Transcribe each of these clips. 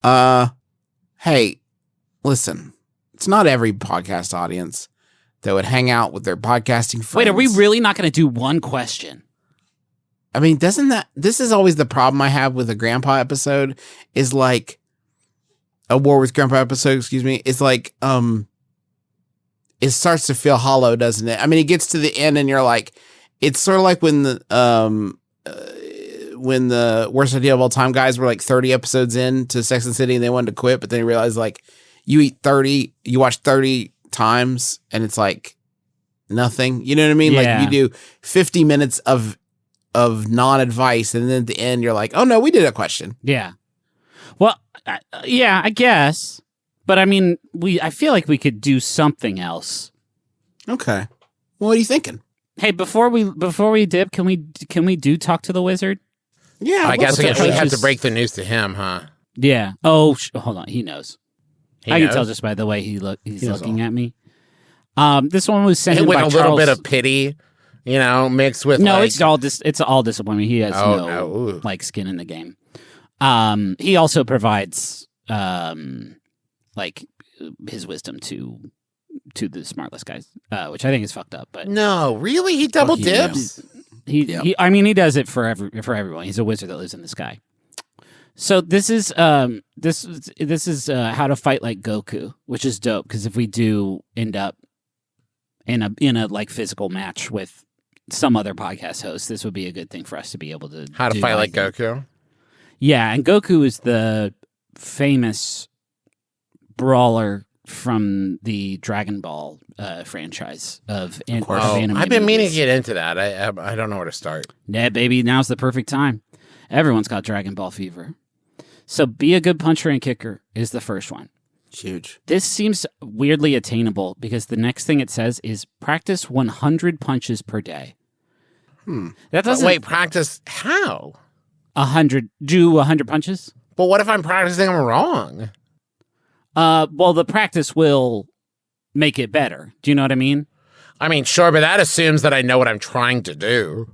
Hey, listen, it's not every podcast audience that would hang out with their podcasting friends. Wait, are we really not going to do one question? I mean, this is always the problem I have with a grandpa episode is like a War with Grandpa episode, excuse me. It's like, it starts to feel hollow, doesn't it? I mean, it gets to the end and you're like, it's sort of like when the Worst Idea of All Time guys were like 30 episodes in to Sex and the City and they wanted to quit, but then you realize like you watch 30 times and it's like nothing. You know what I mean? Yeah. Like you do 50 minutes of non-advice and then at the end you're like, oh no, we did a question. Yeah. Well, yeah, I guess. But I mean, I feel like we could do something else. Okay. Well, what are you thinking? Hey, before we dip, can we do Talk to the Wizard? Yeah. I guess we have to break the news to him, huh? Yeah. Oh, hold on. He knows. He I knows? can tell just by the way he's looking at me. This one was sent in with by a Charles. little bit of pity, mixed with No, like, it's all disappointment. He has no. like skin in the game. He also provides like his wisdom to the smartless guys, which I think is fucked up. But no, really, he double dips. I mean, he does it for everyone. He's a wizard that lives in the sky. So this is this is how to fight like Goku, which is dope because if we do end up in a like physical match with some other podcast host, this would be a good thing for us to be able to How to do, fight like Goku. Yeah, and Goku is the famous brawler from the Dragon Ball franchise of anime. I've been meaning to movies. get into that. I don't know where to start. Yeah, baby, now's the perfect time. Everyone's got Dragon Ball fever. So be a good puncher and kicker is the first one. Huge. This seems weirdly attainable because the next thing it says is practice 100 punches per day. That doesn't Wait, practice how? 100 do 100 punches? But what if I'm practicing them wrong? Well, the practice will make it better. Do you know what I mean? I mean, sure, but that assumes that I know what I'm trying to do.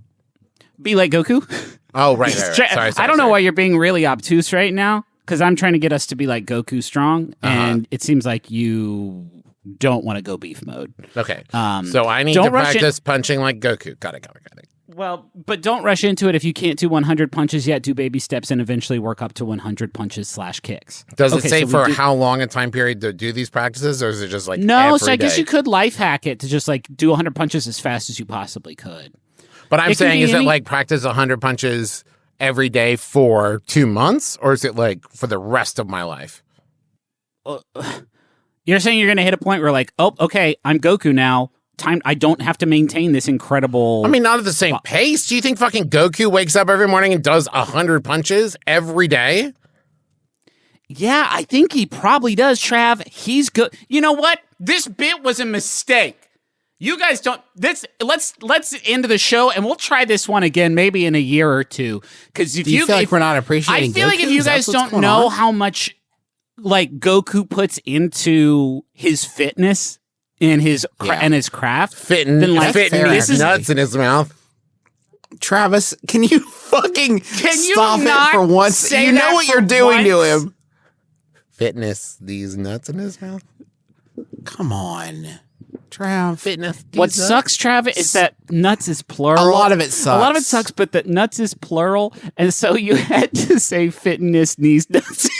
Be like Goku. Oh, right. Sorry, I don't know why you're being really obtuse right now because I'm trying to get us to be like Goku strong, and it seems like you don't want to go beef mode. Okay. So I need to practice punching like Goku. Got it. Well, but don't rush into it. If you can't do 100 punches yet, do baby steps and eventually work up to 100 punches / kicks. Does it say for how long a time period to do these practices, or is it just like no? every So I guess day? you could life hack it to just like do 100 punches as fast as you possibly could. But I'm saying, is it like practice 100 punches every day for 2 months, or is it like for the rest of my life? You're saying you're going to hit a point where like, oh, okay, I'm Goku now. Time, I don't have to maintain this incredible. I mean, not at the same pace. Do you think fucking Goku wakes up every morning and does 100 punches every day? Yeah, I think he probably does, Trav. He's good. You know what? This bit was a mistake. You guys don't. Let's end the show, and we'll try this one again, maybe in a year or two. Because if Do you feel like we're not appreciating? I feel Goku? like if you guys don't know how much like Goku puts into his fitness and his craft, fitting his nuts in his mouth. Travis, can you fucking stop it for once? You know what you're doing to him. Fitness these nuts in his mouth. Come on. Trav. Fitness. What sucks, Travis, is that nuts is plural. A lot of it sucks. A lot of it sucks, but that nuts is plural, and so you had to say fitness these nuts.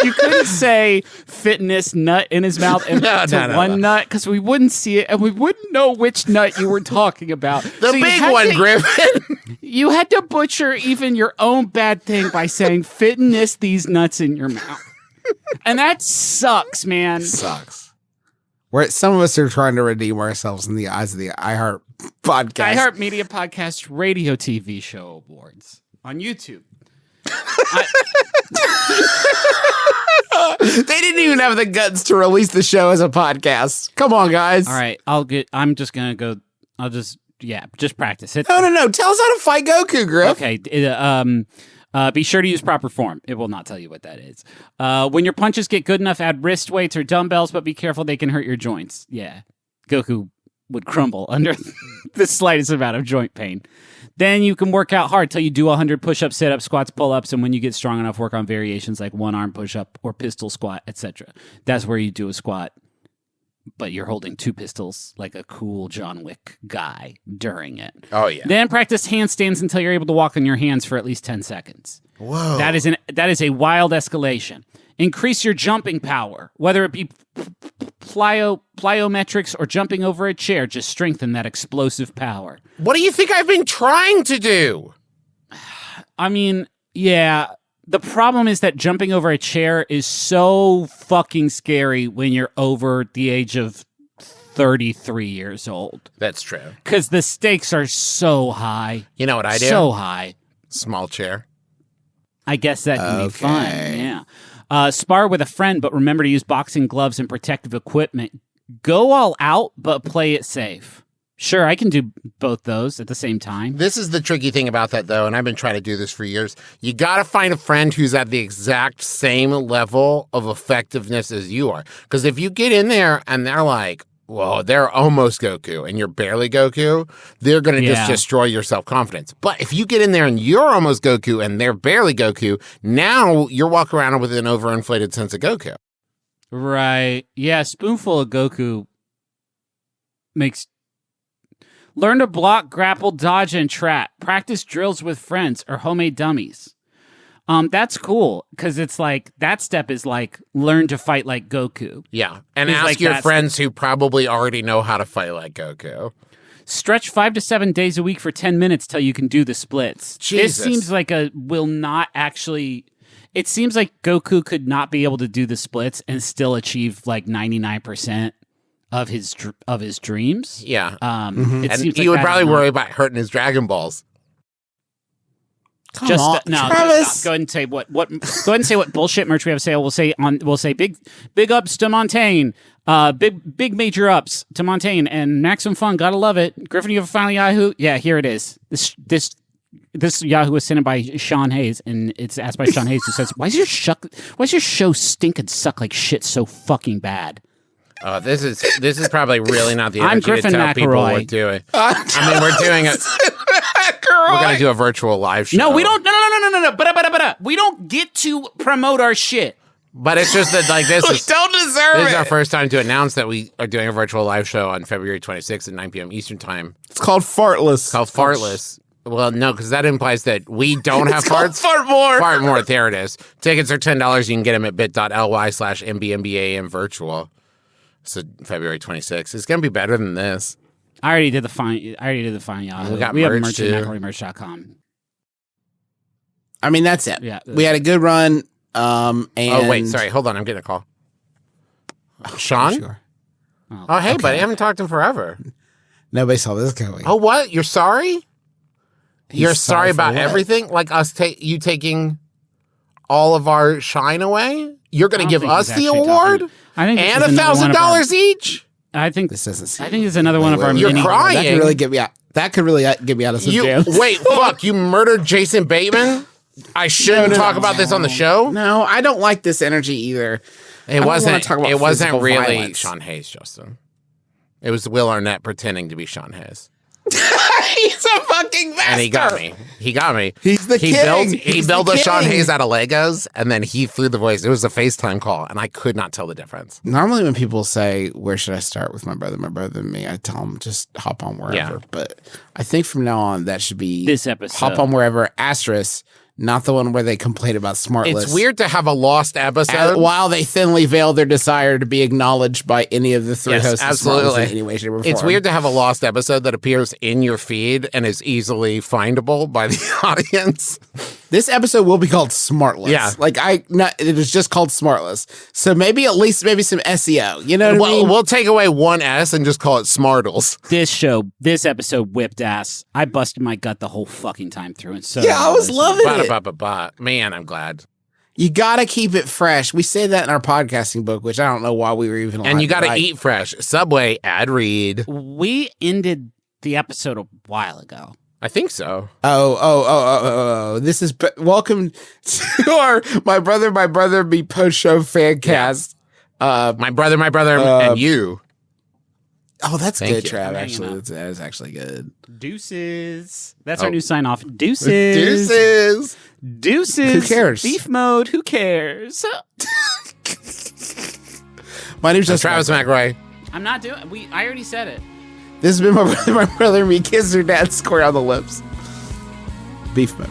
You couldn't say fitness nut in his mouth and one nut because we wouldn't see it and we wouldn't know which nut you were talking about. The big one, Griffin. You had to butcher even your own bad thing by saying fitness these nuts in your mouth. And that sucks, man. Sucks. Some of us are trying to redeem ourselves in the eyes of the iHeart podcast. iHeart Media Podcast Radio TV Show Awards on YouTube. They didn't even have the guts to release the show as a podcast. Come on, guys. All right, I'm just gonna go. I'll just practice it. No. Tell us how to fight Goku, Griff. Okay. Be sure to use proper form. It will not tell you what that is. When your punches get good enough, add wrist weights or dumbbells, but be careful; they can hurt your joints. Yeah, Goku would crumble under the slightest amount of joint pain. Then you can work out hard till you do 100 push-ups, sit-ups, squats, pull-ups, and when you get strong enough, work on variations like one-arm push-up or pistol squat, etc. That's where you do a squat, but you're holding 2 pistols like a cool John Wick guy during it. Oh, yeah. Then practice handstands until you're able to walk on your hands for at least 10 seconds. Whoa. That is a wild escalation. Increase your jumping power, whether it be plyometrics or jumping over a chair. Just strengthen that explosive power. What do you think I've been trying to do? I mean, yeah. The problem is that jumping over a chair is so fucking scary when you're over the age of 33 years old. That's true. Because the stakes are so high. You know what I do? So high. Small chair. I guess that can be fun. Yeah. Spar with a friend, but remember to use boxing gloves and protective equipment. Go all out, but play it safe. Sure, I can do both those at the same time. This is the tricky thing about that, though, and I've been trying to do this for years. You got to find a friend who's at the exact same level of effectiveness as you are. Because if you get in there and they're like, well, they're almost Goku and you're barely Goku, they're going to just destroy your self-confidence. But if you get in there and you're almost Goku and they're barely Goku, now you're walking around with an overinflated sense of Goku. Right. Yeah, spoonful of Goku makes... Learn to block, grapple, dodge, and trap. Practice drills with friends or homemade dummies. That's cool, because it's like, that step is like, learn to fight like Goku. Yeah, and It's ask like your friends who probably already know how to fight like Goku. Stretch 5 to 7 days a week for 10 minutes till you can do the splits. Jesus. This seems like will not actually... It seems like Goku could not be able to do the splits and still achieve like 99% of his dreams. Yeah. And he would probably worry about hurting his Dragon Balls. Go ahead and say what go ahead and say what bullshit merch we have to say. We'll say big ups to Montaigne, big major ups to Montaigne and Maximum Fun. Gotta love it. Griffin, you have a final Yahoo? Yeah, here it is. This Yahoo was sent in by Sean Hayes, and it's asked by Sean Hayes, who says, "Why is your show stink and suck like shit so fucking bad?" This is probably really not the I'm energy Griffin to tell people McElroy. what doing. I mean, we're doing it. We're going to do a virtual live show. No, we don't. No. But we don't get to promote our shit. But it's just that, like, this is don't deserve This is it. our first time to announce that we are doing a virtual live show on February 26th at 9 p.m. Eastern Time. It's called Fartless. It's called Fartless. Well, no, because that implies that we don't have farts. Fart more. Fart more. There it is. Tickets are $10. You can get them at bit.ly/MBMBAM virtual. So February 26th. It's going to be better than this. I already did the fine Yahoo. We got have merch, merch too. at McElroymerch.com. I mean, that's it. Yeah. We had a good run. And Oh, wait. Sorry. Hold on. I'm getting a call. Sean? Sure. Oh, hey, buddy. I haven't talked to him forever. Nobody saw this coming. Oh, what? You're sorry? You're sorry for about what? everything? Like us you taking all of our shine away? You're going to give us the award? And $1,000 each? I think This doesn't seem. I think it's another one of our You're mini. crying. That could really get me out. That could really get me out of some jam. Wait, fuck! You murdered Jason Bateman? I shouldn't talk about this on the show. No, I don't like this energy either. It wasn't. Talk about It wasn't physical really violence. Sean Hayes, Justin. It was Will Arnett pretending to be Sean Hayes, He's a fucking bastard. and he got me. He got me. He's the king. He He's built the a Sean king. Hayes out of Legos, and then he threw the voice. It was a FaceTime call, and I could not tell the difference. Normally, when people say, "Where should I start with my brother and me?" I tell them just hop on wherever. Yeah. But I think from now on, that should be This episode. Hop on wherever. Asterisk, not the one where they complain about Smartless. It's weird to have a lost episode. While they thinly veil their desire to be acknowledged by any of the three Yes, hosts of absolutely. Smartless in any way, shape, or form. It's weird to have a lost episode that appears in your feed and is easily findable by the audience. This episode will be called Smartless. Yeah. It is just called Smartless. So maybe some SEO. You know what I mean? We'll take away one S and just call it Smartles. This episode whipped ass. I busted my gut the whole fucking time through. And so Yeah, I was loving it. Man, I'm glad. You got to keep it fresh. We say that in our podcasting book, which I don't know why we were even. And you got to write. eat fresh. Subway ad read. we ended the episode a while ago. I think so. Oh. This is welcome to our My Brother Me post show fan cast. My brother, and you. Oh, that's Thank good, you. Trav. I'm Actually, hanging out. that is actually good. Deuces. That's Oh. our new sign off. Deuces. Deuces. Deuces. Who cares? Beef mode. Who cares? My name's I'm just Travis McRae. I'm not doing. I already said it. This has been my brother and me kiss her dad square on the lips. Beef mode.